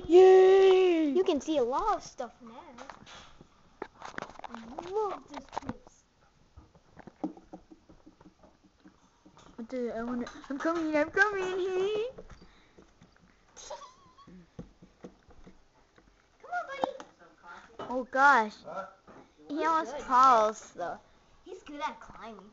Yay! You can see a lot of stuff now. I love this place. I'm coming. Come on, buddy. Oh gosh. He almost falls though. He's good at climbing.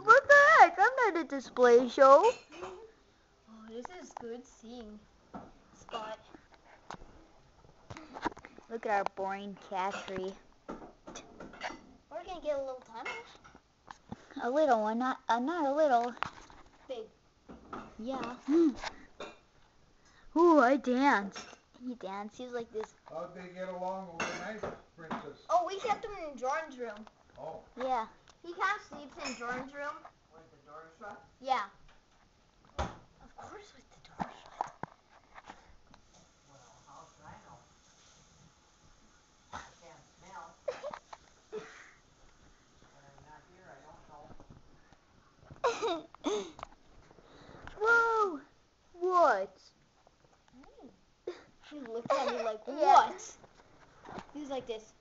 What the heck? I'm not at a display show. Oh, this is good seeing spot. Look at our boring cat tree. We're gonna get a little time. A little one, not a little. Big. Yeah. Ooh, I dance. He dances. He's like this. How'd they get along overnight, Princess? Oh, we kept him in Jordan's room. Oh. Yeah. He kind of sleeps in Jordan's room. With the door shut? Yeah. Of course with the door shut. Well, how should I know? I can't smell. When I'm not here, I don't know. Whoa! What? He looked at me like, Yeah. what? He was like this.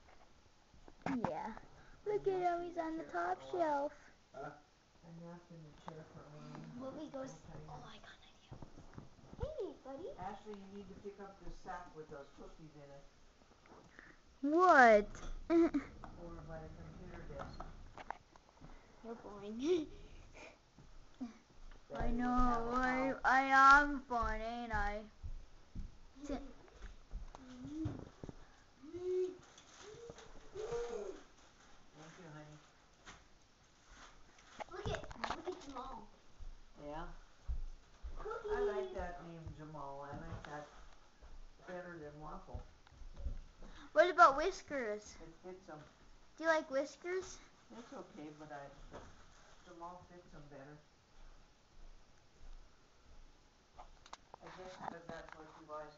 Yeah. Look at him. He's on the top shelf. Huh? I napped in the chair for a while. Bobby goes, oh, I got an idea. Hey, buddy. Ashley, you need to pick up this sack with those cookies in it What? over by the computer desk. You're boring. I know. I am fun, ain't I? Thank you, honey. Look at Jamal. Yeah? Cookie. I like that name, Jamal. I like that better than Waffle. What about Whiskers? It fits him. Do you like Whiskers? It's okay, but Jamal fits him better. I guess because that's what you guys